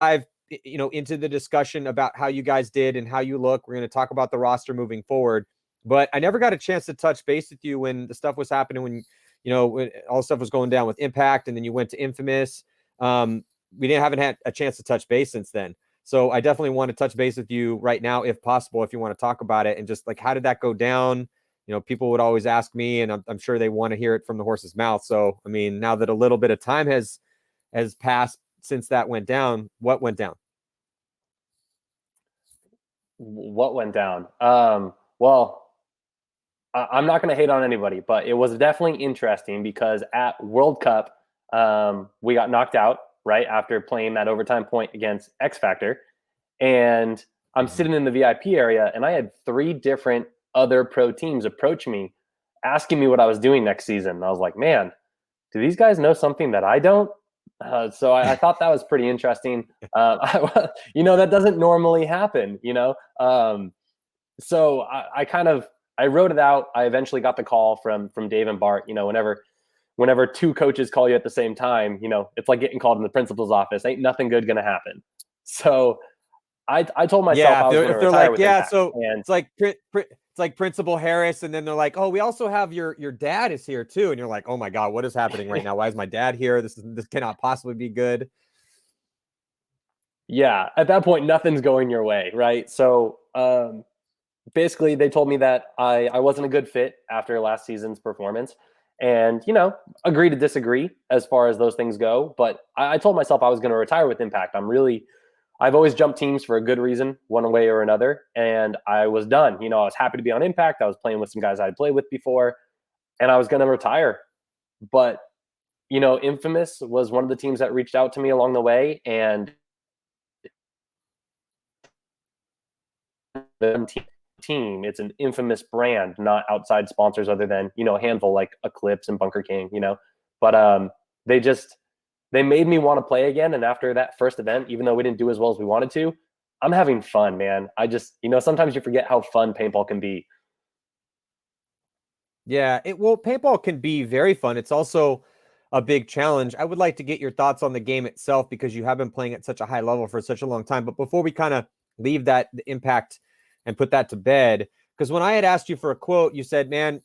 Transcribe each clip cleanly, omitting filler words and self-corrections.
dive, into the discussion about how you guys did and how you look. We're going to talk about the roster moving forward. But I never got a chance to touch base with you when the stuff was happening, when when all the stuff was going down with Impact, and then you went to Infamous. We haven't had a chance to touch base since then. So I definitely want to touch base with you right now, if possible, if you want to talk about it and just like, how did that go down? People would always ask me, and I'm sure they want to hear it from the horse's mouth. So, I mean, now that a little bit of time has passed since that went down, what went down? What went down? Well, I'm not going to hate on anybody, but it was definitely interesting because at World Cup, we got knocked out right after playing that overtime point against X Factor. And I'm sitting in the VIP area, and I had 3 different other pro teams approach me asking me what I was doing next season. And I was like, man, do these guys know something that I don't? So I thought that was pretty interesting. That doesn't normally happen, So I wrote it out. I eventually got the call from Dave and Bart. Whenever 2 coaches call you at the same time, it's like getting called in the principal's office. Ain't nothing good gonna happen. So I told myself Yeah, I was going if to they're retire like, with yeah, Impact, so and it's like Principal Harris, and then they're like, oh, we also have your dad is here too, and you're like, oh my god, what is happening right now? Why is my dad here? This cannot possibly be good. yeah, at that point, nothing's going your way, right? So basically, they told me that I wasn't a good fit after last season's performance, and agree to disagree as far as those things go. But I told myself I was going to retire with Impact. I've always jumped teams for a good reason, one way or another, and I was done. I was happy to be on Impact. I was playing with some guys I'd played with before, and I was going to retire. But Infamous was one of the teams that reached out to me along the way, and the team, it's an Infamous brand, not outside sponsors other than a handful like Eclipse and Bunker King. But they made me want to play again. And after that first event, even though we didn't do as well as we wanted to, I'm having fun, man. I just, sometimes you forget how fun paintball can be. Yeah, paintball can be very fun. It's also a big challenge. I would like to get your thoughts on the game itself because you have been playing at such a high level for such a long time. But before we kind of leave the Impact and put that to bed, because when I had asked you for a quote, you said, man,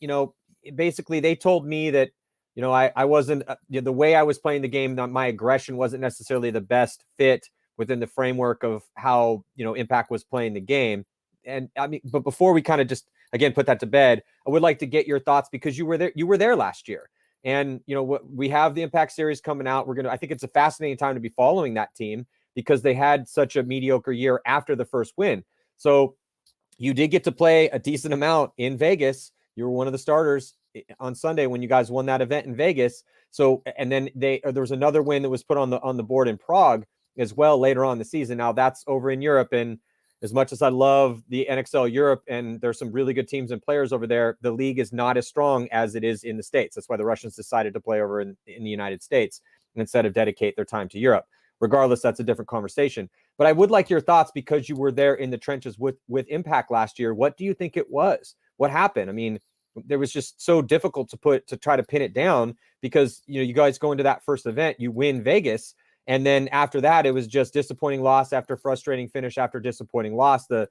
basically they told me that, I wasn't, the way I was playing the game, my aggression wasn't necessarily the best fit within the framework of how, Impact was playing the game. And I mean, but before we kind of just, again, put that to bed, I would like to get your thoughts because you were there last year. And, we have the Impact Series coming out. I think it's a fascinating time to be following that team because they had such a mediocre year after the first win. So you did get to play a decent amount in Vegas. You were one of the starters on Sunday when you guys won that event in Vegas. So, and then there was another win that was put on the board in Prague as well later on in the season. Now that's over in Europe, and as much as I love the NXL Europe and there's some really good teams and players over there, the league is not as strong as it is in the States. That's why the Russians decided to play over in the United States instead of dedicate their time to Europe. Regardless, that's a different conversation. But I would like your thoughts because you were there in the trenches with Impact last year. What do you think it was? What happened? I mean, there was just so difficult to try to pin it down because, you guys go into that first event, you win Vegas, and then after that, it was just disappointing loss after frustrating finish after disappointing loss. The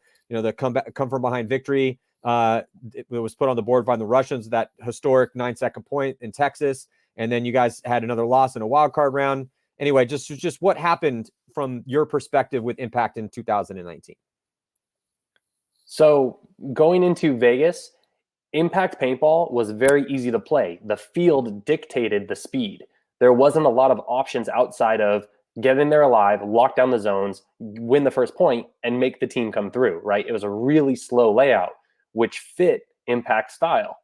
come from behind victory. It was put on the board by the Russians, that historic 9-second point in Texas. And then you guys had another loss in a wild card round. Anyway, just what happened from your perspective with Impact in 2019? So going into Vegas, Impact Paintball was very easy to play. The field dictated the speed. There wasn't a lot of options outside of get in there alive, lock down the zones, win the first point, and make the team come through, right? It was a really slow layout, which fit Impact style.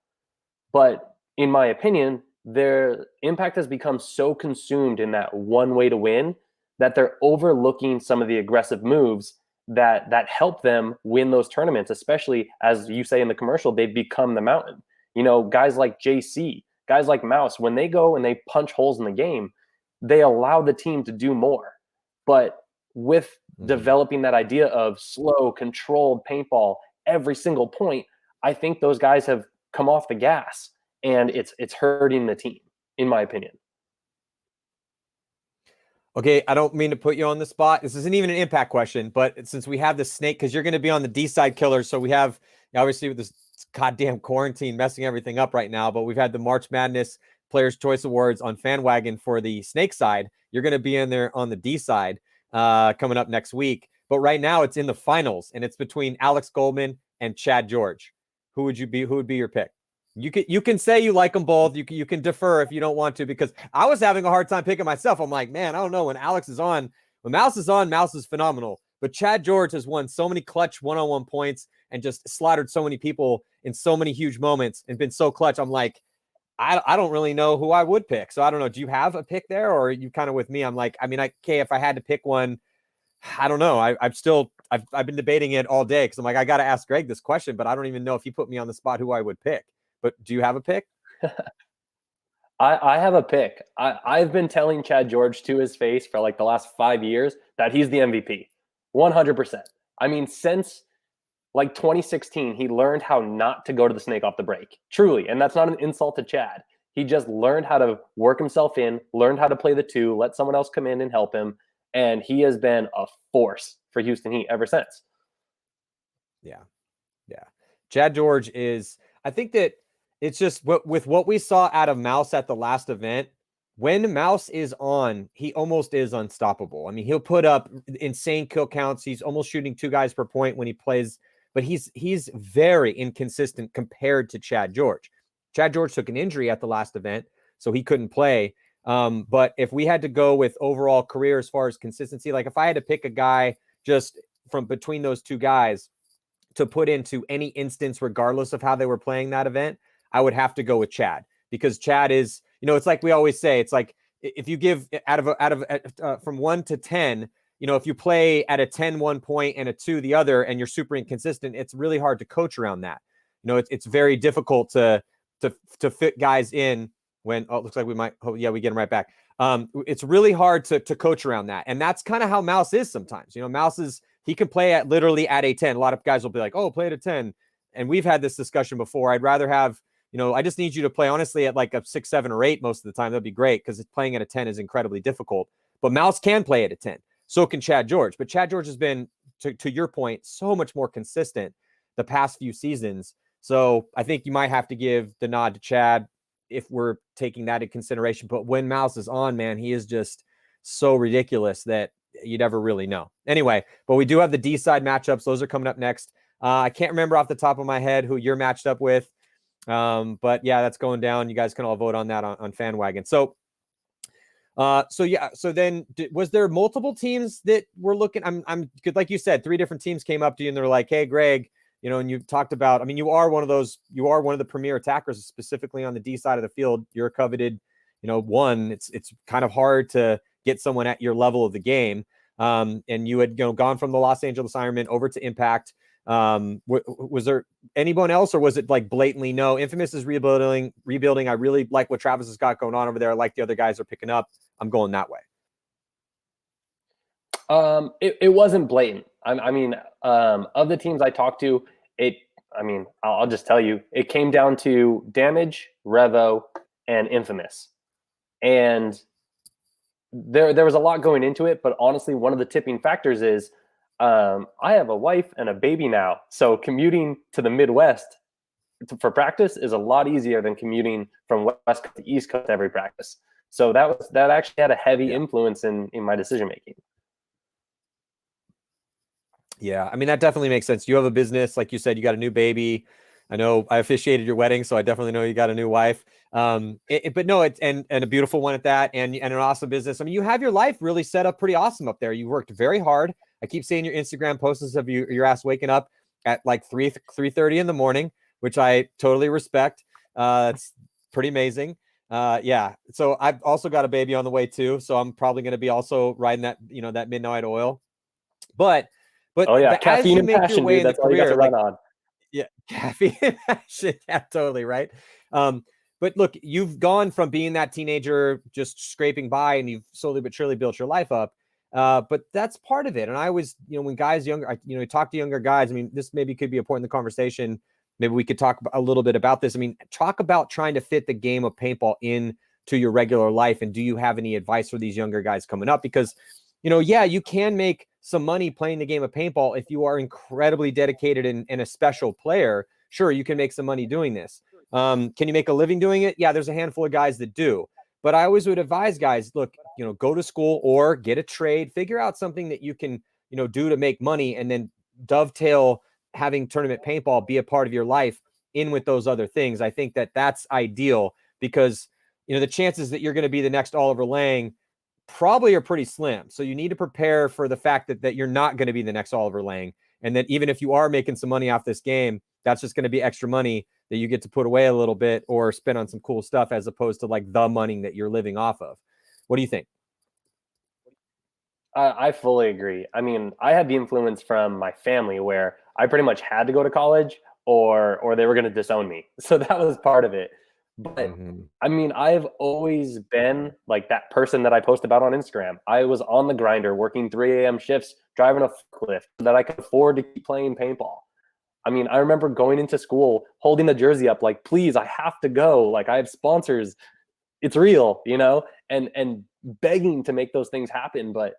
But in my opinion, their Impact has become so consumed in that one way to win that they're overlooking some of the aggressive moves that help them win those tournaments, especially as you say in the commercial, they've become the mountain. Guys like JC, guys like Mouse, when they go and they punch holes in the game, they allow the team to do more. But with developing that idea of slow, controlled paintball every single point, I think those guys have come off the gas, and it's hurting the team, in my opinion. Okay, I don't mean to put you on the spot. This isn't even an impact question, but since we have the snake, because you're going to be on the D side killer, so we have obviously with this goddamn quarantine messing everything up right now, but we've had the March Madness Players' Choice Awards on FanWagon for the snake side. You're going to be in there on the D side coming up next week. But right now it's in the finals, and it's between Alex Goldman and Chad George. Who would be your pick? You can say you like them both. You can defer if you don't want to, because I was having a hard time picking myself. I'm like, man, I don't know. When Alex is on, when Mouse is on, Mouse is phenomenal. But Chad George has won so many clutch one-on-one points and just slaughtered so many people in so many huge moments and been so clutch. I'm like, I don't really know who I would pick. So I don't know. Do you have a pick there, or are you kind of with me? I'm like, I mean, okay, if I had to pick one, I don't know. I've been debating it all day because I'm like, I got to ask Greg this question, but I don't even know if he put me on the spot who I would pick. But do you have a pick? I have a pick. I've been telling Chad George to his face for like the last 5 years that he's the MVP. 100%. I mean, since like 2016, he learned how not to go to the snake off the break. Truly. And that's not an insult to Chad. He just learned how to work himself in, learned how to play the two, let someone else come in and help him. And he has been a force for Houston Heat ever since. Yeah. Yeah. Chad George is, I think that it's just with what we saw out of Mouse at the last event, when Mouse is on, he almost is unstoppable. I mean, he'll put up insane kill counts. He's almost shooting 2 guys per point when he plays, but he's very inconsistent compared to Chad George. Chad George took an injury at the last event, so he couldn't play. But if we had to go with overall career as far as consistency, like if I had to pick a guy just from between those 2 guys to put into any instance, regardless of how they were playing that event, I would have to go with Chad, because Chad is, it's like we always say, it's like if you give out of from 1 to 10, if you play at a 10 1 point and a 2 the other, and you're super inconsistent, it's really hard to coach around that. It's very difficult to fit guys in when, it looks like we might, we get him right back. It's really hard to coach around that. And that's kind of how Mouse is sometimes. Mouse is, he can play at literally at a 10. A lot of guys will be like, oh, play at a 10. And we've had this discussion before. I'd rather have, I just need you to play honestly at like a 6, 7, or 8 most of the time. That'd be great, because playing at a 10 is incredibly difficult. But Mouse can play at a 10. So can Chad George. But Chad George has been, to your point, so much more consistent the past few seasons. So I think you might have to give the nod to Chad if we're taking that into consideration. But when Mouse is on, man, he is just so ridiculous that you never really know. Anyway, but we do have the D side matchups. Those are coming up next. I can't remember off the top of my head who you're matched up with. But yeah, that's going down. You guys can all vote on that on FanWagon. So then was there multiple teams that were looking? I'm good. Like you said, 3 different teams came up to you and they're like, hey, Greg, and you talked about, I mean, you are one of the premier attackers, specifically on the D side of the field. You're a coveted, one. It's kind of hard to get someone at your level of the game. And you had, gone from the Los Angeles Ironman over to Impact. Was there anyone else, or was it like blatantly no? Infamous is rebuilding. I really like what Travis has got going on over there. I like the other guys are picking up. I'm going that way. It wasn't blatant. I mean, of the teams I talked to, I'll just tell you, it came down to Damage, Revo, and Infamous. And there was a lot going into it, but honestly, one of the tipping factors is I have a wife and a baby now. So commuting to the Midwest for practice is a lot easier than commuting from West Coast to East Coast every practice. So that actually had a heavy influence in my decision making. Yeah, I mean, that definitely makes sense. You have a business, like you said, you got a new baby. I know I officiated your wedding, so I definitely know you got a new wife. But no, it's and a beautiful one at that, and an awesome business. I mean, you have your life really set up pretty awesome up there. You worked very hard. I keep seeing your Instagram posts of your ass waking up at like 3:30 in the morning, which I totally respect. It's pretty amazing. Yeah. So I've also got a baby on the way too, so I'm probably going to be also riding that that midnight oil. But oh yeah, but caffeine and passion, dude. That's all you got to run on. Yeah, caffeine and passion. Yeah, totally right. But look, you've gone from being that teenager just scraping by, and you've slowly but surely built your life up. But that's part of it. And I always, when guys younger, talk to younger guys. I mean, this maybe could be a point in the conversation. Maybe we could talk a little bit about this. I mean, talk about trying to fit the game of paintball in to your regular life? And do you have any advice for these younger guys coming up? Because, yeah, you can make some money playing the game of paintball if you are incredibly dedicated and a special player. Sure, you can make some money doing this. Can you make a living doing it? Yeah, there's a handful of guys that do. But I always would advise guys, look, go to school or get a trade, figure out something that you can, do to make money, and then dovetail having tournament paintball be a part of your life in with those other things. I think that that's ideal because, the chances that you're going to be the next Oliver Lang probably are pretty slim. So you need to prepare for the fact that you're not going to be the next Oliver Lang. And that even if you are making some money off this game, that's just going to be extra money that you get to put away a little bit or spend on some cool stuff as opposed to like the money that you're living off of. What do you think? I fully agree. I mean, I had the influence from my family where I pretty much had to go to college or they were going to disown me. So that was part of it. But I mean, I've always been like that person that I post about on Instagram. I was on the grinder working 3 a.m. shifts, driving a forklift so that I could afford to keep playing paintball. I mean, I remember going into school, holding the jersey up, like, please, I have to go. Like, I have sponsors. It's real, and begging to make those things happen. But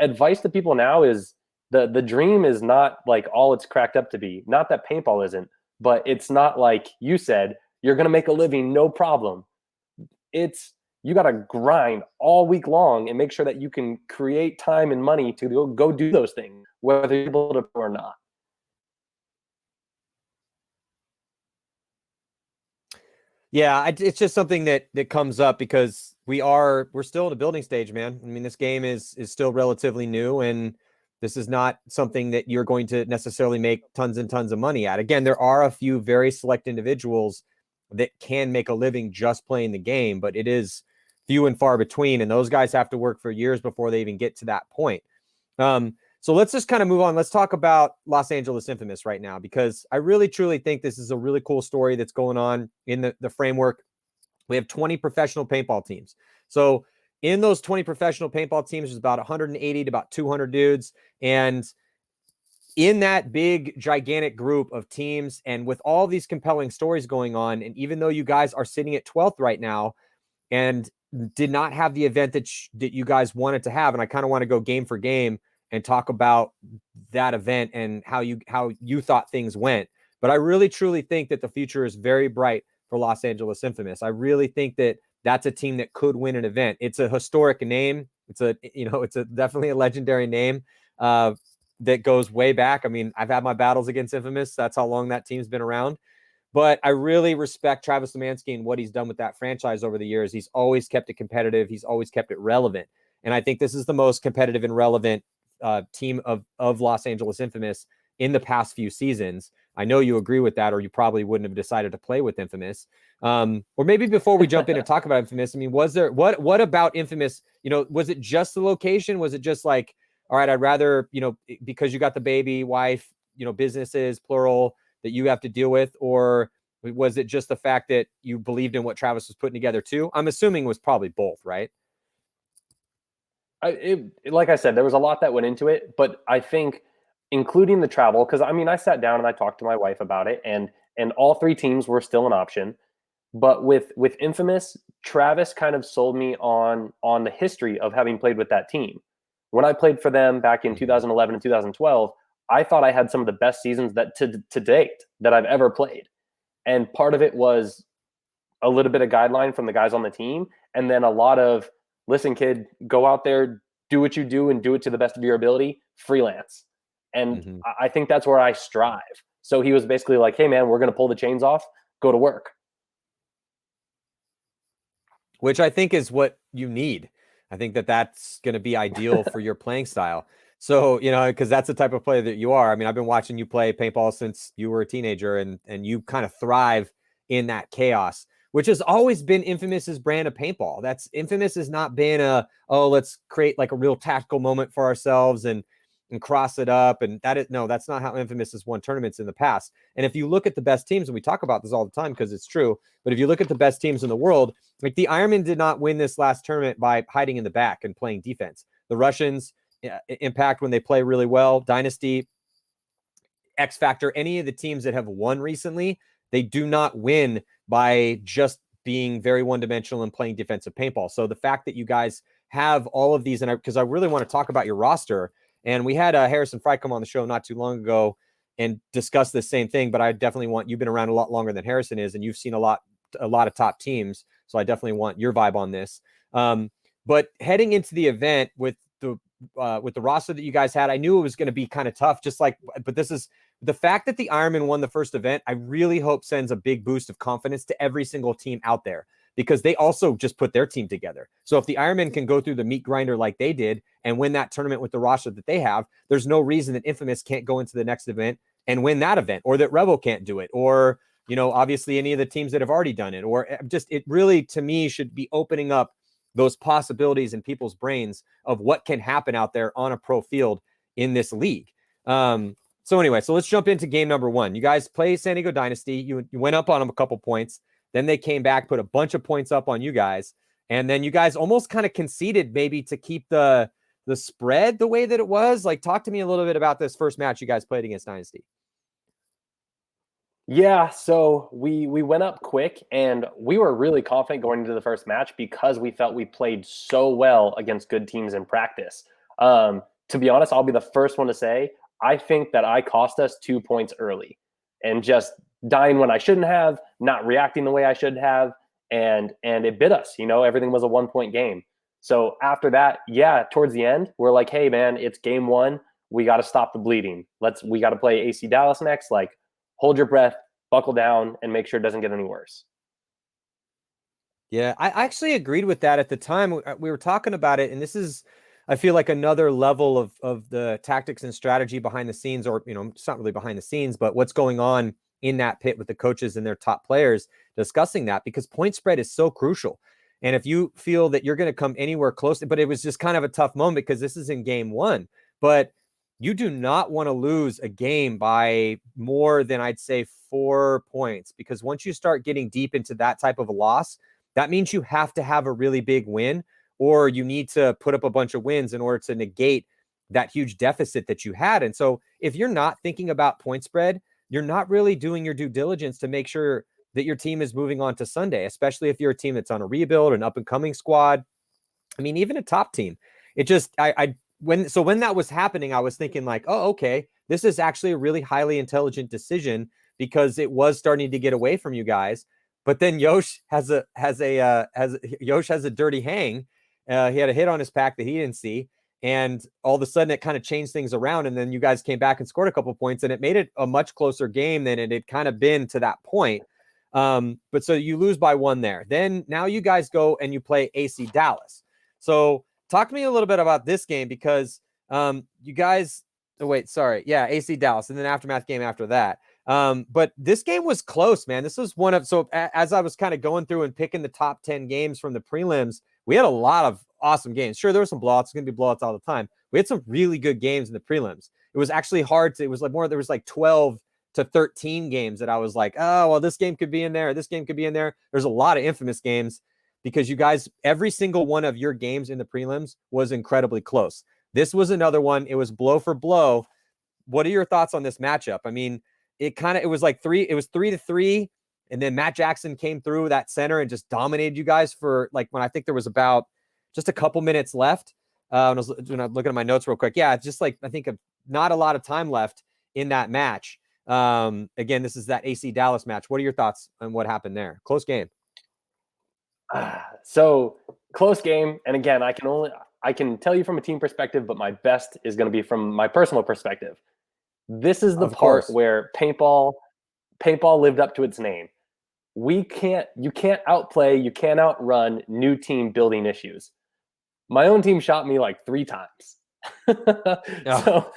advice to people now is the dream is not like all it's cracked up to be. Not that paintball isn't, but it's not like you said, you're going to make a living, no problem. You got to grind all week long and make sure that you can create time and money to go do those things, whether you're able to or not. Yeah, it's just something that comes up because we're still in a building stage, man. I mean, this game is still relatively new, and this is not something that you're going to necessarily make tons and tons of money at. Again, there are a few very select individuals that can make a living just playing the game, but it is few and far between, and those guys have to work for years before they even get to that point. So let's just kind of move on. Let's talk about Los Angeles Infamous right now, because I really, truly think this is a really cool story that's going on in the framework. We have 20 professional paintball teams. So in those 20 professional paintball teams, there's about 180 to about 200 dudes. And in that big, gigantic group of teams, and with all these compelling stories going on, and even though you guys are sitting at 12th right now and did not have the event that you guys wanted to have, and I kind of want to go game for game and talk about that event and how you thought things went. But I really, truly think that the future is very bright for Los Angeles Infamous. I really think that that's a team that could win an event. It's a historic name. It's definitely a legendary name that goes way back. I mean, I've had my battles against Infamous. That's how long that team's been around. But I really respect Travis Szymanski and what he's done with that franchise over the years. He's always kept it competitive. He's always kept it relevant. And I think this is the most competitive and relevant team of Los Angeles Infamous in the past few seasons. I know you agree with that, or you probably wouldn't have decided to play with Infamous. Or maybe before we jump in and talk about Infamous, I mean, was there what about Infamous? Was it just the location? Was it just like, all right, I'd rather, because you got the baby, wife, businesses, plural, that you have to deal with? Or was it just the fact that you believed in what Travis was putting together too? I'm assuming it was probably both, right? Like I said, there was a lot that went into it, but I think including the travel, because I mean, I sat down and I talked to my wife about it, and all three teams were still an option. But with Infamous, Travis kind of sold me on the history of having played with that team. When I played for them back in 2011 and 2012, I thought I had some of the best seasons that to date that I've ever played. And part of it was a little bit of guideline from the guys on the team, and then a lot of, listen, kid, go out there, do what you do, and do it to the best of your ability, freelance. And I think that's where I strive. So he was basically like, hey, man, we're going to pull the chains off, go to work. Which I think is what you need. I think that that's going to be ideal for your playing style. So, because that's the type of player that you are. I mean, I've been watching you play paintball since you were a teenager, and you kind of thrive in that chaos, which has always been Infamous's brand of paintball. Infamous has not been let's create like a real tactical moment for ourselves and cross it up. And that's not how Infamous has won tournaments in the past. And if you look at the best teams, and we talk about this all the time because it's true, but if you look at the best teams in the world, like the Ironmen did not win this last tournament by hiding in the back and playing defense. The Russians, Impact, when they play really well, Dynasty, X Factor, any of the teams that have won recently, they do not win by just being very one-dimensional and playing defensive paintball. So the fact that you guys have all of these, and because I really want to talk about your roster, and we had Harrison Fry come on the show not too long ago and discuss the same thing, but I definitely want, you've been around a lot longer than Harrison is, and you've seen a lot of top teams, so I definitely want your vibe on this. But heading into the event with the roster that you guys had, I knew it was going to be kind of tough, but this is the fact that the Ironman won the first event. I really hope sends a big boost of confidence to every single team out there, because they also just put their team together. So if the Ironman can go through the meat grinder like they did and win that tournament with the roster that they have, there's no reason that Infamous can't go into the next event and win that event, or that Rebel can't do it, or, obviously any of the teams that have already done it, or just, it really, to me, should be opening up those possibilities in people's brains of what can happen out there on a pro field in this league. So anyway, so let's jump into game number 1. You guys play San Diego Dynasty. You went up on them a couple points. Then they came back, put a bunch of points up on you guys. And then you guys almost kind of conceded maybe to keep the spread the way that it was. Like, talk to me a little bit about this first match you guys played against Dynasty. Yeah, so we went up quick, and we were really confident going into the first match because we felt we played so well against good teams in practice. To be honest, I'll be the first one to say, I think that I cost us 2 points early, and just dying when I shouldn't have, not reacting the way I should have, and it bit us. Everything was a 1-point game. So after that, yeah, towards the end, we're like, hey man, it's game 1. We got to stop the bleeding. We got to play AC Dallas next. Like, hold your breath, buckle down, and make sure it doesn't get any worse. Yeah, I actually agreed with that at the time. We were talking about it, and this is, I feel like, another level of the tactics and strategy behind the scenes, or, it's not really behind the scenes, but what's going on in that pit with the coaches and their top players discussing that, because point spread is so crucial. And if you feel that you're going to come anywhere close, but it was just kind of a tough moment because this is in game 1, but you do not want to lose a game by more than, I'd say, 4 points, because once you start getting deep into that type of a loss, that means you have to have a really big win, or you need to put up a bunch of wins in order to negate that huge deficit that you had. And so if you're not thinking about point spread, you're not really doing your due diligence to make sure that your team is moving on to Sunday, especially if you're a team that's on a rebuild, an up and coming squad. I mean, even a top team. It just, when that was happening, I was thinking like, oh, okay, this is actually a really highly intelligent decision, because it was starting to get away from you guys. But then Yosh has a dirty hang. He had a hit on his pack that he didn't see, and all of a sudden it kind of changed things around. And then you guys came back and scored a couple points, and it made it a much closer game than it had kind of been to that point. But so you lose by 1 there. Then now you guys go and you play AC Dallas. So talk to me a little bit about this game, because you guys. Oh wait, sorry. Yeah, AC Dallas, and then aftermath game after that. But this game was close, man. This was one of, so as I was kind of going through and picking the top 10 games from the prelims, we had a lot of awesome games. Sure, there were some blowouts. It's going to be blowouts all the time. We had some really good games in the prelims. It was actually hard to, it was like more, there was like 12 to 13 games that I was like, oh, well, this game could be in there. This game could be in there. There's a lot of Infamous games, because you guys, every single one of your games in the prelims was incredibly close. This was another one. It was blow for blow. What are your thoughts on this matchup? I mean, it was 3-3, and then Matt Jackson came through that center and just dominated you guys for, like, when I think there was about just a couple minutes left. When I was looking at my notes real quick. Yeah, it's just like, I think not a lot of time left in that match. Again, this is that AC Dallas match. What are your thoughts on what happened there? Close game. So close game. And again, I can tell you from a team perspective, but my best is going to be from my personal perspective. This is the part where paintball lived up to its name. You can't outplay, you can't outrun new team building issues. My own team shot me like 3 times. So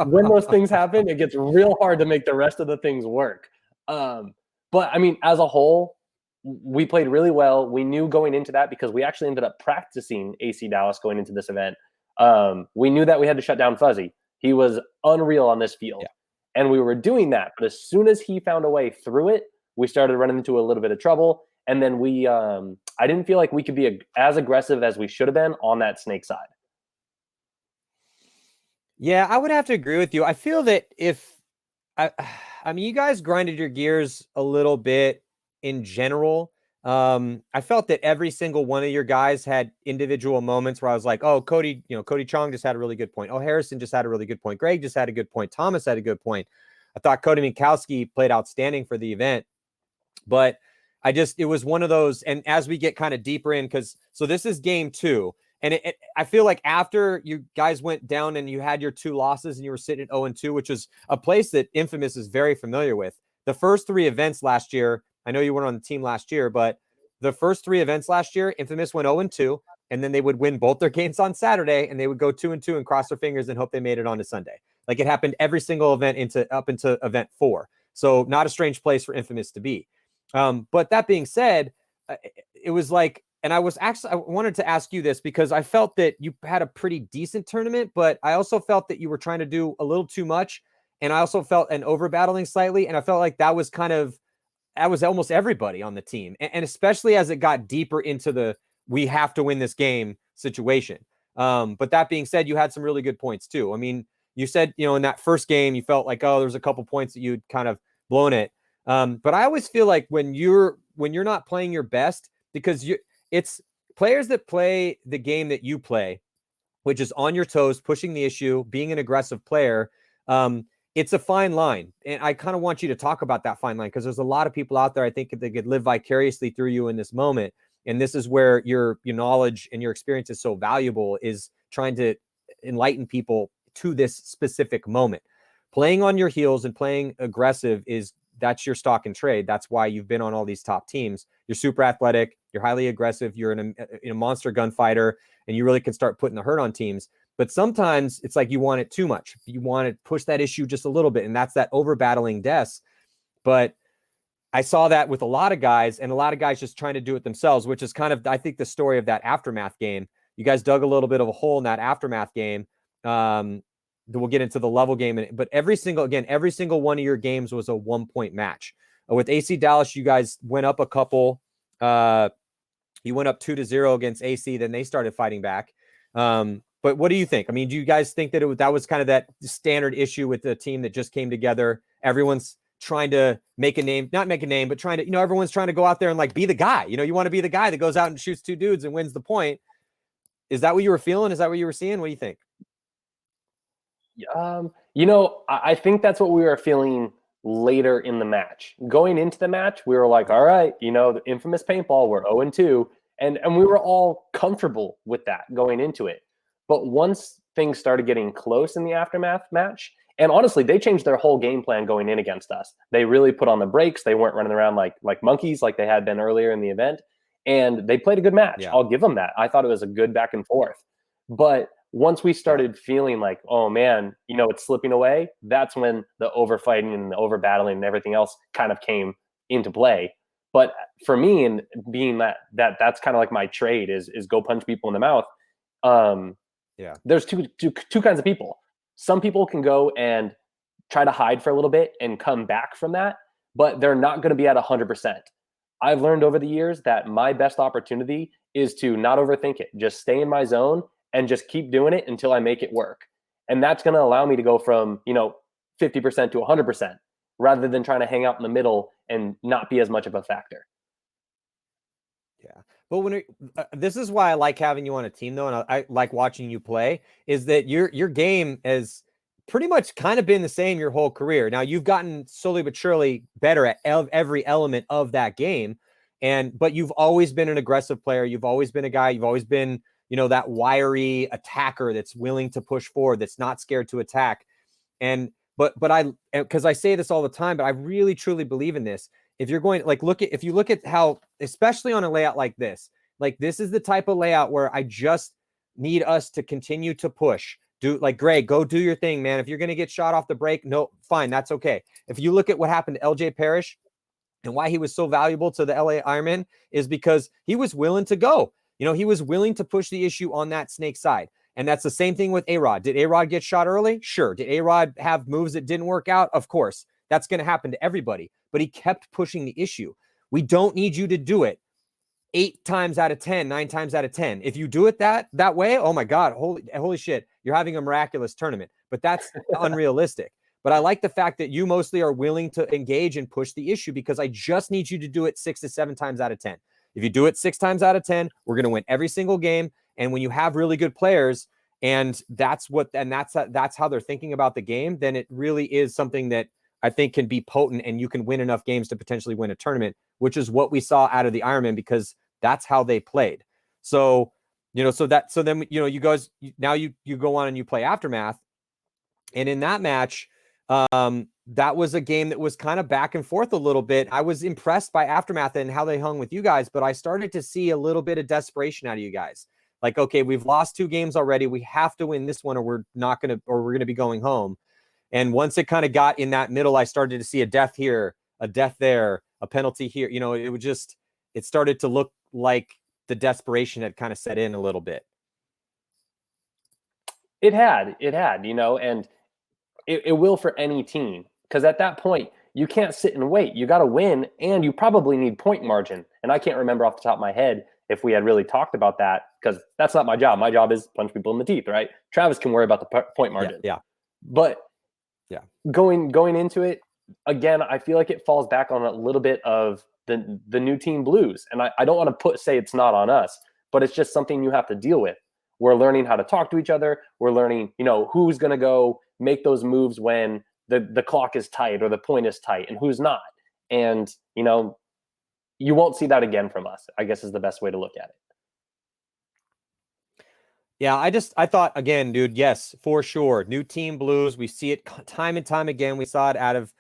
when those things happen, it gets real hard to make the rest of the things work. But I mean, as a whole, we played really well. We knew going into that, because we actually ended up practicing AC Dallas going into this event. We knew that we had to shut down Fuzzy. He was unreal on this field. Yeah. And we were doing that. But as soon as he found a way through it, we started running into a little bit of trouble. And then I didn't feel like we could be as aggressive as we should have been on that snake side. Yeah, I would have to agree with you. I feel that I mean, you guys grinded your gears a little bit in general. I felt that every single one of your guys had individual moments where I was like, oh, Cody Chong just had a really good point. Oh, Harrison just had a really good point. Greg just had a good point. Thomas had a good point. I thought Cody Minkowski played outstanding for the event, but it was one of those. And as we get kind of deeper in, so this is game 2. And I feel like after you guys went down and you had your 2 losses and you were sitting at 0-2, which is a place that Infamous is very familiar with. The first 3 events last year, I know you weren't on the team last year, but the first 3 events last year, Infamous went 0-2, and then they would win both their games on Saturday, and they would go 2-2 and cross their fingers and hope they made it on to Sunday. Like it happened every single event up into event 4. So not a strange place for Infamous to be. But that being said, it was like, and I wanted to ask you this because I felt that you had a pretty decent tournament, but I also felt that you were trying to do a little too much. And I also felt an over battling slightly. And I felt like that was almost everybody on the team. And especially as it got deeper into we have to win this game situation. But that being said, you had some really good points too. I mean, you said, in that first game, you felt like, oh, there's a couple points that you'd kind of blown it. But I always feel like when you're not playing your best, because it's players that play the game that you play, which is on your toes, pushing the issue, being an aggressive player. It's a fine line. And I kind of want you to talk about that fine line because there's a lot of people out there, I think, that could live vicariously through you in this moment. And this is where your knowledge and your experience is so valuable, is trying to enlighten people to this specific moment. Playing on your heels and playing aggressive that's your stock and trade. That's why you've been on all these top teams. You're super athletic. You're highly aggressive. You're a monster gunfighter, and you really can start putting the hurt on teams. But sometimes it's like you want it too much. You want to push that issue just a little bit, and that's that over battling deaths. But I saw that with a lot of guys, and a lot of guys just trying to do it themselves, which is kind of, I think, the story of that Aftermath game. You guys dug a little bit of a hole in that Aftermath game. We'll get into the level game, but every single one of your games was a 1-point match. With AC Dallas, you guys went up a couple. You went up 2-0 against AC, then they started fighting back. But what do you think? I mean, do you guys think that that was kind of that standard issue with the team that just came together? Everyone's trying to make a name, not make a name, but trying to, everyone's trying to go out there and like be the guy. You want to be the guy that goes out and shoots 2 dudes and wins the point. Is that what you were feeling? Is that what you were seeing? What do you think? I think that's what we were feeling later in the match. Going into the match, we were like, all right, the infamous paintball, we're 0-2. And we were all comfortable with that going into it. But once things started getting close in the Aftermath match, and honestly, they changed their whole game plan going in against us. They really put on the brakes. They weren't running around like monkeys like they had been earlier in the event. And they played a good match. Yeah. I'll give them that. I thought it was a good back and forth. But once we started feeling like, oh man, it's slipping away, that's when the overfighting and the over battling and everything else kind of came into play. But for me, and being that's kind of like my trade is go punch people in the mouth. There's two kinds of people. Some people can go and try to hide for a little bit and come back from that, but they're not going to be at 100%. I've learned over the years that my best opportunity is to not overthink it. Just stay in my zone and just keep doing it until I make it work. And that's going to allow me to go from, 50% to 100% rather than trying to hang out in the middle and not be as much of a factor. Yeah. But this is why I like having you on a team, though, and I like watching you play, is that your game has pretty much kind of been the same your whole career. Now, you've gotten slowly but surely better at every element of that game, but you've always been an aggressive player. You've always been a guy. You've always been that wiry attacker that's willing to push forward, that's not scared to attack. Because I say this all the time, but I really truly believe in this. If you're going if you look at how, especially on a layout like this is the type of layout where I just need us to continue to push. Greg, go do your thing, man. If you're going to get shot off the break, no, fine. That's okay. If you look at what happened to LJ Parrish and why he was so valuable to the LA Ironman is because he was willing to go. He was willing to push the issue on that snake side. And that's the same thing with A-Rod. Did A-Rod get shot early? Sure. Did A-Rod have moves that didn't work out? Of course. That's going to happen to everybody. But he kept pushing the issue. We don't need you to do it 8 times out of 10, 9 times out of 10. If you do it that way, oh my God, holy shit, you're having a miraculous tournament. But that's unrealistic. But I like the fact that you mostly are willing to engage and push the issue because I just need you to do it 6 to 7 times out of 10. If you do it 6 times out of 10, we're going to win every single game. And when you have really good players, and that's how they're thinking about the game, then it really is something that I think can be potent, and you can win enough games to potentially win a tournament, which is what we saw out of the Ironman, because that's how they played. So, so then, you guys, now you go on and you play Aftermath. And in that match, that was a game that was kind of back and forth a little bit. I was impressed by Aftermath and how they hung with you guys, but I started to see a little bit of desperation out of you guys. Like, okay, we've lost 2 games already. We have to win this one, or we're going to be going home. And once it kind of got in that middle, I started to see a death here, a death there, a penalty here. It started to look like the desperation had kind of set in a little bit. It had, and it will for any team, because at that point, you can't sit and wait. You got to win, and you probably need point margin. And I can't remember off the top of my head if we had really talked about that, because that's not my job. My job is punch people in the teeth, right? Travis can worry about the point margin. Yeah. But going into it, again, I feel like it falls back on a little bit of the new team blues. And I don't want to say it's not on us, but it's just something you have to deal with. We're learning how to talk to each other. We're learning, who's going to go make those moves when the clock is tight or the point is tight, and who's not. And, you won't see that again from us, I guess, is the best way to look at it. Yeah, I thought, again, dude, yes, for sure. New team blues. We see it time and time again. We saw it out of,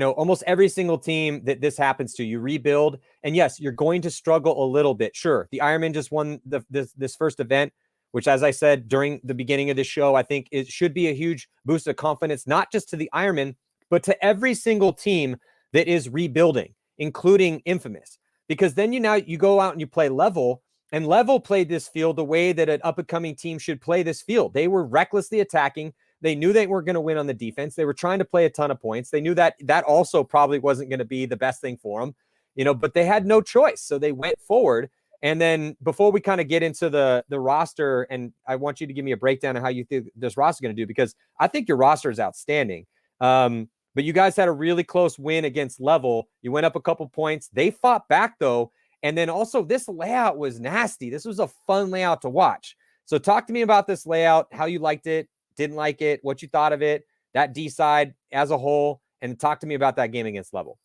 almost every single team that this happens to. You rebuild, and yes, you're going to struggle a little bit. Sure. The Ironman just won this first event, which, as I said during the beginning of this show, I think it should be a huge boost of confidence, not just to the Ironman, but to every single team that is rebuilding, including Infamous. Because then you go out and you play Level, and Level played this field the way that an up-and-coming team should play this field. They were recklessly attacking. They knew they weren't going to win on the defense. They were trying to play a ton of points. They knew that also probably wasn't going to be the best thing for them, but they had no choice. So they went forward. And then before we kind of get into the roster, and I want you to give me a breakdown of how you think this roster is going to do, because I think your roster is outstanding. But you guys had a really close win against Level. You went up a couple points. They fought back, though. And then also, this layout was nasty. This was a fun layout to watch. So talk to me about this layout, how you liked it, didn't like it, what you thought of it, that D side as a whole, and talk to me about that game against Level.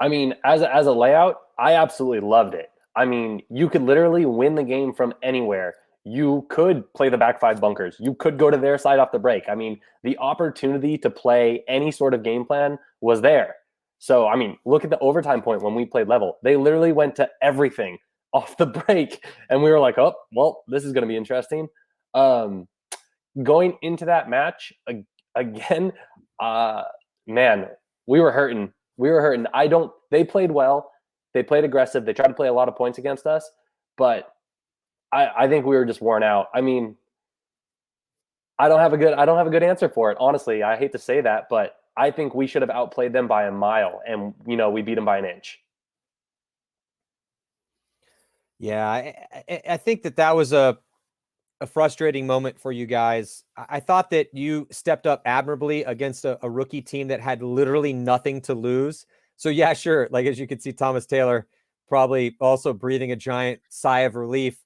I mean, as a layout, I absolutely loved it. I mean, you could literally win the game from anywhere. You could play the back 5 bunkers. You could go to their side off the break. I mean, the opportunity to play any sort of game plan was there. So, I mean, look at the overtime point when we played Level. They literally went to everything off the break, and we were like, oh, well, this is going to be interesting. Going into that match, again, man, we were hurting. They played well. They played aggressive. They tried to play a lot of points against us, but I think we were just worn out. I mean, I don't have a good answer for it. Honestly, I hate to say that, but I think we should have outplayed them by a mile, and we beat them by an inch. Yeah, I think that was a frustrating moment for you guys. I thought that you stepped up admirably against a rookie team that had literally nothing to lose. So yeah, sure. Like, as you can see, Thomas Taylor probably also breathing a giant sigh of relief,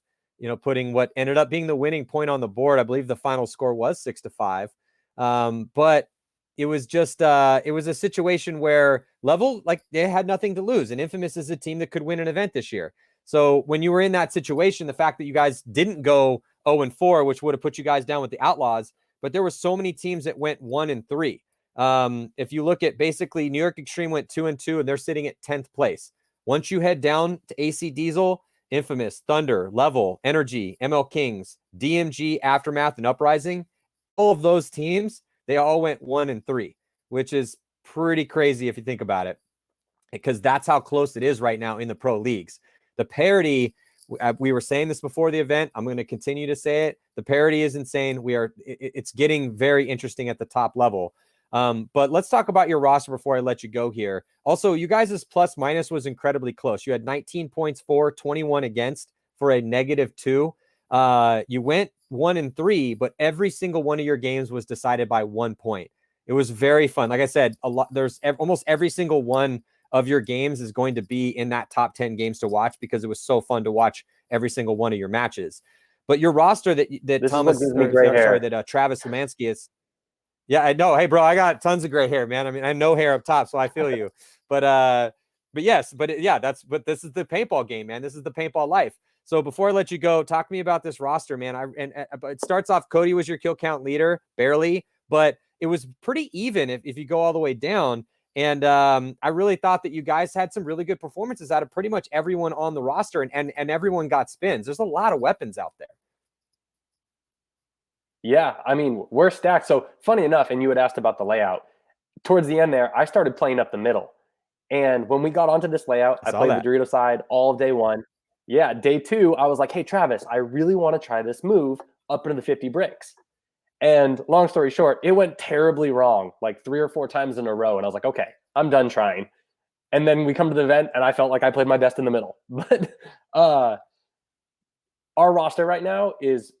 putting what ended up being the winning point on the board. I believe the final score was 6-5. But it was just, it was a situation where Level, like, they had nothing to lose. And Infamous is a team that could win an event this year. So when you were in that situation, the fact that you guys didn't go 0-4, which would have put you guys down with the Outlaws, but there were so many teams that went 1-3. If you look at basically New York Extreme went 2-2, and they're sitting at 10th place. Once you head down to AC Diesel, Infamous, Thunder, Level, Energy, ML Kings, DMG, Aftermath, and Uprising, all of those teams, they all went 1-3, which is pretty crazy if you think about it, because that's how close it is right now in the pro leagues. The parity, we were saying this before the event. I'm going to continue to say it. The parity is insane. It's getting very interesting at the top level. But let's talk about your roster before I let you go here. Also, you guys' plus minus was incredibly close. You had 19 points for, 21 against for a -2. You went 1-3, but every single one of your games was decided by 1 point. It was very fun. Like I said, there's almost every single one of your games is going to be in that top 10 games to watch because it was so fun to watch every single one of your matches. But your roster that This Thomas, is what gives me gray hair. sorry, that Travis Lemansky is. Yeah, I know. Hey, bro, I got tons of gray hair, man. I mean, I have no hair up top, so I feel you. But yes, yeah, but this is the paintball game, man. This is the paintball life. So before I let you go, talk to me about this roster, man. It starts off, Cody was your kill count leader, barely, but it was pretty even if you go all the way down. And I really thought that you guys had some really good performances out of pretty much everyone on the roster, and everyone got spins. There's a lot of weapons out there. Yeah, I mean, we're stacked. So funny enough, and you had asked about the layout. Towards the end there, I started playing up the middle. And when we got onto this layout, I played the Dorito side all of day one. Yeah, day two, I was like, hey, Travis, I really want to try this move up into the 50 bricks. And long story short, it went terribly wrong like 3 or 4 times in a row. And I was like, okay, I'm done trying. And then we come to the event, and I felt like I played my best in the middle. But our roster right now is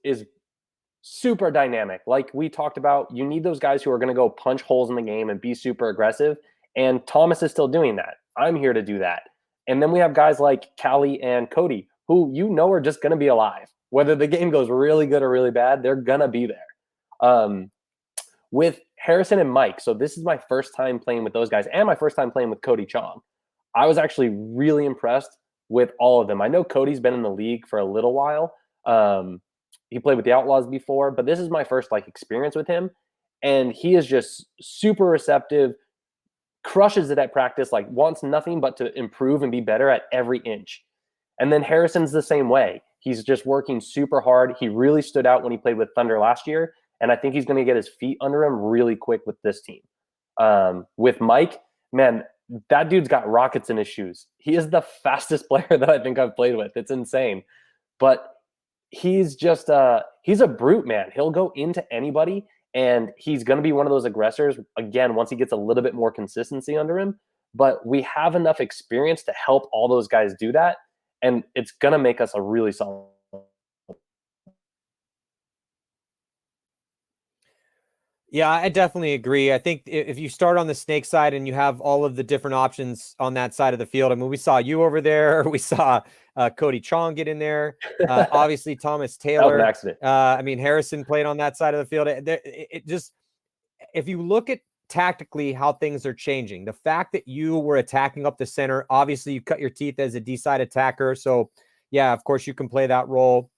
super dynamic. Like we talked about, you need those guys who are going to go punch holes in the game and be super aggressive. And Thomas is still doing that. I'm here to do that. And then we have guys like Callie and Cody, who are just going to be alive. Whether the game goes really good or really bad, they're going to be there. With Harrison and Mike, so this is my first time playing with those guys and my first time playing with Cody Chong. I was actually really impressed with all of them. I know Cody's been in the league for a little while. He played with the Outlaws before, but this is my first experience with him. And he is just super receptive, crushes it at practice, wants nothing but to improve and be better at every inch. And then Harrison's the same way. He's just working super hard. He really stood out when he played with Thunder last year. And I think he's going to get his feet under him really quick with this team. With Mike, man, that dude's got rockets in his shoes. He is the fastest player that I think I've played with. It's insane. But he's just he's a brute, man. He'll go into anybody, and he's going to be one of those aggressors again once he gets a little bit more consistency under him. But we have enough experience to help all those guys do that, and it's going to make us a really solid. Yeah, I definitely agree. I think if you start on the snake side and you have all of the different options on that side of the field, I mean, we saw you over there. We saw Cody Chong get in there. Obviously, Thomas Taylor. That was an accident. I mean, Harrison played on that side of the field. It just, if you look at tactically how things are changing, the fact that you were attacking up the center, obviously you cut your teeth as a D-side attacker. So, yeah, of course you can play that role.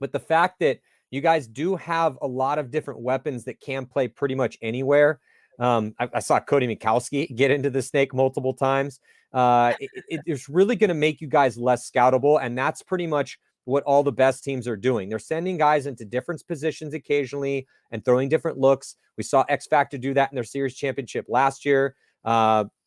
But the fact that you guys do have a lot of different weapons that can play pretty much anywhere. I saw Cody Mikowski get into the snake multiple times. It's really going to make you guys less scoutable, and that's pretty much what all the best teams are doing. They're sending guys into different positions occasionally and throwing different looks. We saw X Factor do that in their series championship last year. That's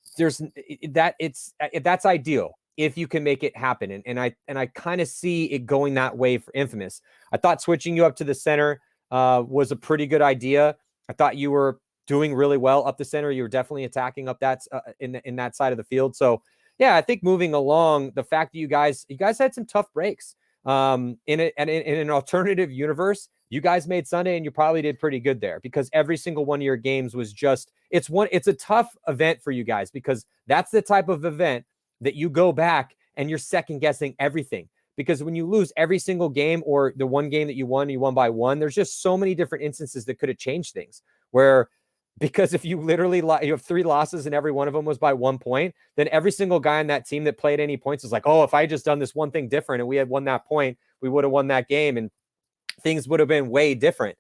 ideal if you can make it happen. And I kind of see it going that way for Infamous. I thought switching you up to the center was a pretty good idea. I thought you were doing really well up the center. You were definitely attacking up that in that side of the field. So yeah, I think moving along, the fact that you guys had some tough breaks. In an alternative universe, you guys made Sunday and you probably did pretty good there because every single one of your games was just it's a tough event for you guys because that's the type of event that you go back and you're second guessing everything. Because when you lose every single game or the one game that you won by one, there's just so many different instances that could have changed things. Because if you literally you have 3 losses and every one of them was by 1 point, then every single guy on that team that played any points is like, oh, if I just done this one thing different and we had won that point, we would have won that game and things would have been way different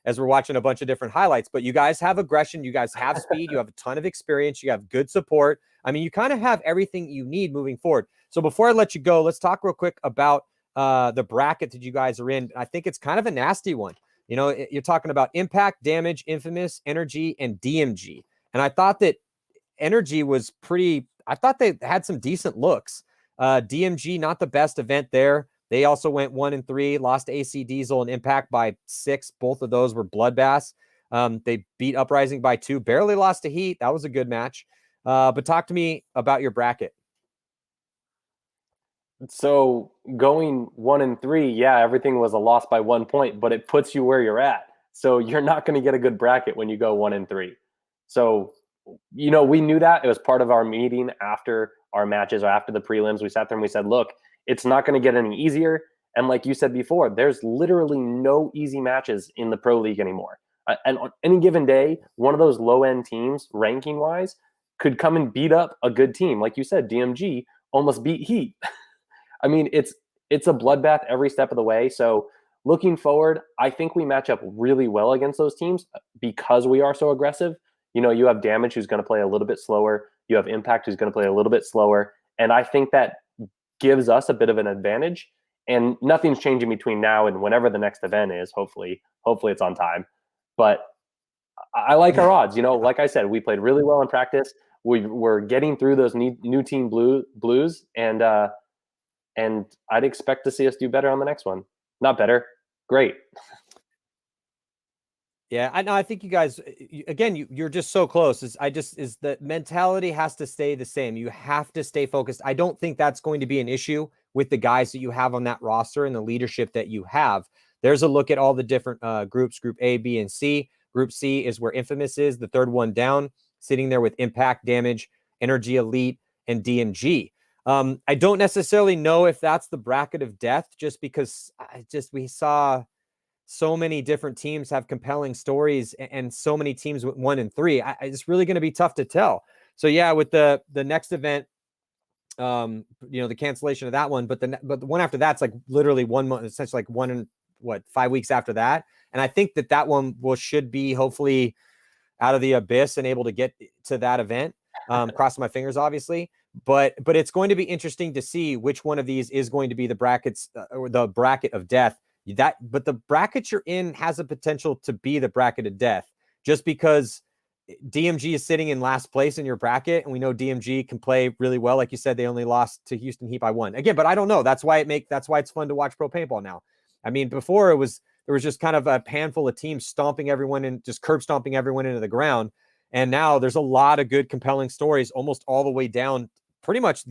as we're watching a bunch of different highlights. But you guys have aggression, you guys have speed, you have a ton of experience, you have good support. I mean, you kind of have everything you need moving forward. So before I let you go, let's talk real quick about the bracket that you guys are in. I think it's kind of a nasty one. You know, you're talking about Impact, Damage, Infamous, Energy, and DMG. And I thought that Energy was I thought they had some decent looks. DMG, not the best event there. They also went 1-3, lost to AC Diesel and Impact by 6. Both of those were bloodbaths. They beat Uprising by 2, barely lost to Heat. That was a good match. But talk to me about your bracket. So going 1-3, yeah, everything was a loss by 1 point, but it puts you where you're at. So you're not going to get a good bracket when you go 1-3. So we knew that. It was part of our meeting after our matches or after the prelims. We sat there and we said, look, it's not going to get any easier. And like you said before, there's literally no easy matches in the pro league anymore. And on any given day, one of those low end teams, ranking wise, could come and beat up a good team. Like you said, DMG almost beat Heat. I mean, it's a bloodbath every step of the way. So looking forward, I think we match up really well against those teams because we are so aggressive. You have Damage, who's going to play a little bit slower. You have Impact, who's going to play a little bit slower. And I think that gives us a bit of an advantage. And nothing's changing between now and whenever the next event is. Hopefully it's on time. But I like our odds. Like I said, we played really well in practice. We're getting through those new team blues, and I'd expect to see us do better on the next one. Not better, great. Yeah, I think you guys, again, you're just so close. Is the mentality has to stay the same. You have to stay focused. I don't think that's going to be an issue with the guys that you have on that roster and the leadership that you have. There's a look at all the different groups, Group A, B, and C. Group C is where Infamous is, the third one down, sitting there with Impact, Damage, Energy Elite, and DMG. I don't necessarily know if that's the bracket of death, just because we saw so many different teams have compelling stories and so many teams with 1 and 3. It's really going to be tough to tell. So yeah, with the next event, the cancellation of that one, but the one after that's like literally 1 month, essentially like 5 weeks after that. And I think that one should be hopefully out of the abyss and able to get to that event. Crossing my fingers, obviously, but it's going to be interesting to see which one of these is going to be the brackets or the bracket of death. But the bracket you're in has a potential to be the bracket of death, just because DMG is sitting in last place in your bracket, and we know DMG can play really well. Like you said, they only lost to Houston Heat by 1 again, but I don't know. That's why it's fun to watch pro paintball now. I mean, before there was just kind of a handful of teams stomping everyone and just curb stomping everyone into the ground. And now there's a lot of good, compelling stories almost all the way down, pretty much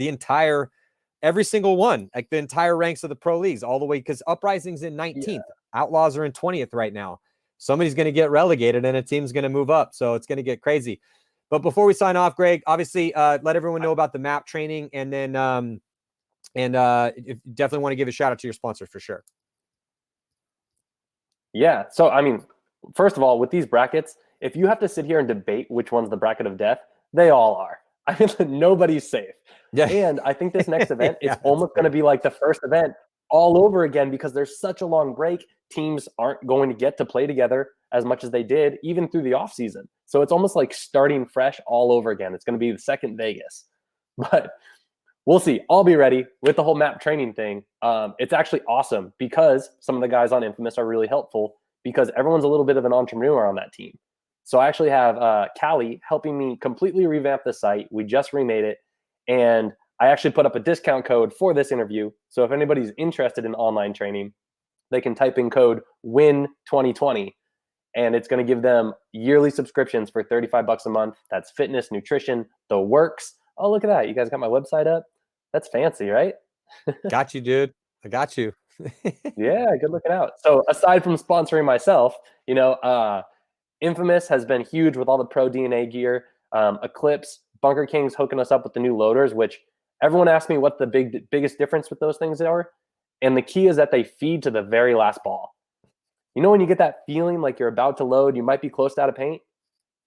every single one, like the entire ranks of the pro leagues, all the way, because Uprising's in 19th. Yeah. Outlaws are in 20th right now. Somebody's going to get relegated and a team's going to move up. So it's going to get crazy. But before we sign off, Greg, obviously let everyone know about the map training, and then if you definitely want to give a shout out to your sponsors for sure. Yeah. So, I mean, first of all, with these brackets, if you have to sit here and debate which one's the bracket of death, they all are. I mean, nobody's safe. Yeah. And I think this next event is almost going to be like the first event all over again, because there's such a long break. Teams aren't going to get to play together as much as they did even through the off season. So it's almost like starting fresh all over again. It's going to be the second Vegas, but we'll see. I'll be ready with the whole map training thing. It's actually awesome because some of the guys on Infamous are really helpful, because everyone's a little bit of an entrepreneur on that team. So I actually have Callie helping me completely revamp the site. We just remade it, and I actually put up a discount code for this interview. So if anybody's interested in online training, they can type in code WIN2020, and it's going to give them yearly subscriptions for $35 a month. That's fitness, nutrition, the works. Oh, look at that. You guys got my website up? That's fancy, right? Got you, dude. I got you. Yeah, good looking out. So aside from sponsoring myself, Infamous has been huge with all the pro DNA gear. Eclipse, Bunker King's hooking us up with the new loaders, which everyone asks me what the biggest difference with those things are. And the key is that they feed to the very last ball. You know when you get that feeling like you're about to load, you might be close to out of paint?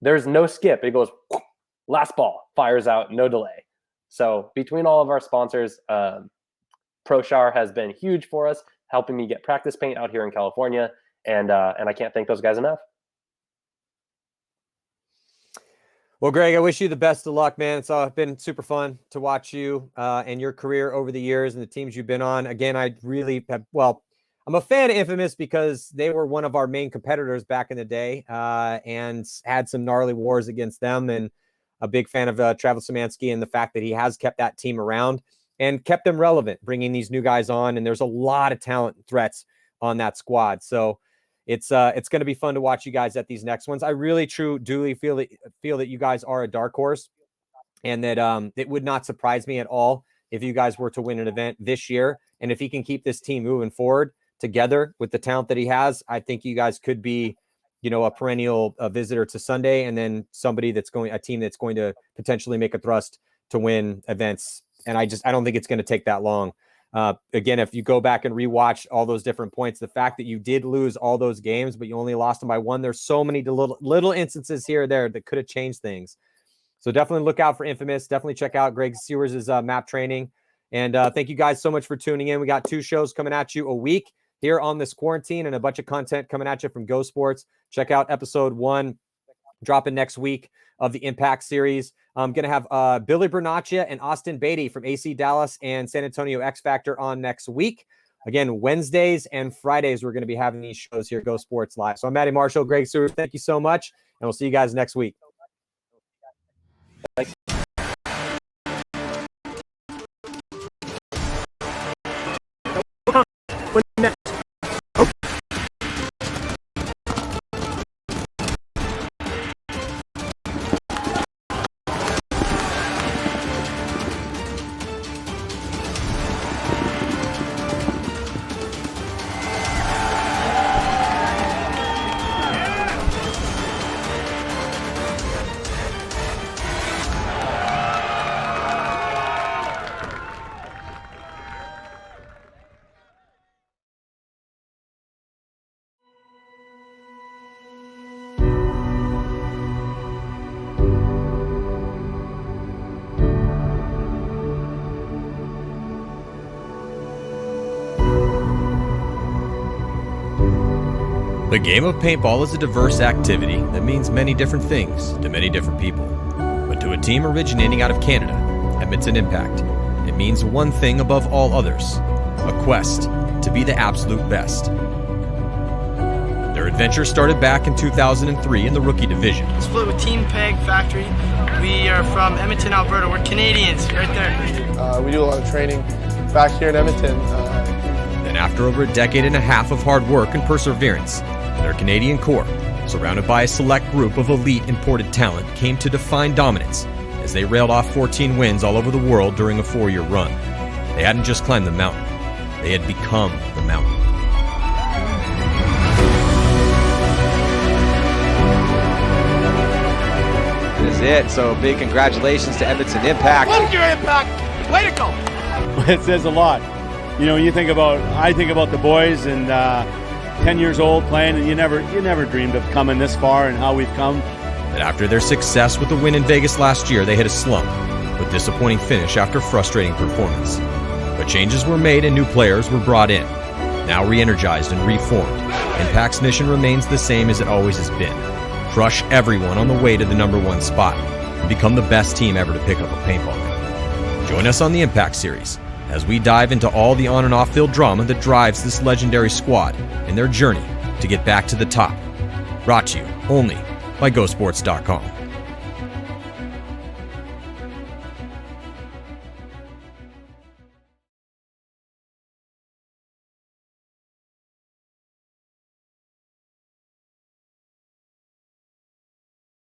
There's no skip. It goes, last ball, fires out, no delay. So between all of our sponsors, ProShar has been huge for us, helping me get practice paint out here in California. And I can't thank those guys enough. Well, Greg, I wish you the best of luck, man. It's been super fun to watch you and your career over the years and the teams you've been on. Again, I'm a fan of Infamous because they were one of our main competitors back in the day and had some gnarly wars against them. And a big fan of Travis Szymanski and the fact that he has kept that team around and kept them relevant, bringing these new guys on. And there's a lot of talent and threats on that squad. So it's going to be fun to watch you guys at these next ones. I really, duly feel that you guys are a dark horse, and that it would not surprise me at all if you guys were to win an event this year. And if he can keep this team moving forward together with the talent that he has, I think you guys could be a perennial visitor to Sunday, and then a team that's going to potentially make a thrust to win events. And I don't think it's going to take that long. Again, if you go back and rewatch all those different points, the fact that you did lose all those games, but you only lost them by one, there's so many little instances here or there that could have changed things. So definitely look out for Infamous. Definitely check out Greg Siewers' map training. And thank you guys so much for tuning in. We got 2 shows coming at you a week here on this quarantine, and a bunch of content coming at you from Go Sports. Check out episode 1 dropping next week of the Impact series. I'm going to have Billy Bernaccia and Austin Beatty from AC Dallas and San Antonio X Factor on next week. Again, Wednesdays and Fridays, we're going to be having these shows here, Go Sports Live. So I'm Matty Marshall, Greg Siewers. Thank you so much, and we'll see you guys next week. Thanks. The game of paintball is a diverse activity that means many different things to many different people. But to a team originating out of Canada, Edmonton Impact, it means one thing above all others: a quest to be the absolute best. Their adventure started back in 2003 in the rookie division. Split with Team Peg Factory. We are from Edmonton, Alberta. We're Canadians, right there. We do a lot of training back here in Edmonton. Then after over a decade and a half of hard work and perseverance, their Canadian core, surrounded by a select group of elite imported talent, came to define dominance as they railed off 14 wins all over the world during a 4-year run. They hadn't just climbed the mountain, they had become the mountain. That's it. So big congratulations to Edmonton Impact. Love your Impact. Way to go. It says a lot. I think about the boys and 10 years old playing, and you never dreamed of coming this far and how we've come. And after their success with the win in Vegas last year, they hit a slump with disappointing finish after frustrating performance. But changes were made and new players were brought in. Now re-energized and reformed, Impact's mission remains the same as it always has been: crush everyone on the way to the #1 spot and become the best team ever to pick up a paintball gun. Join us on the Impact series as we dive into all the on and off field drama that drives this legendary squad and their journey to get back to the top. Brought to you only by GoSports.com.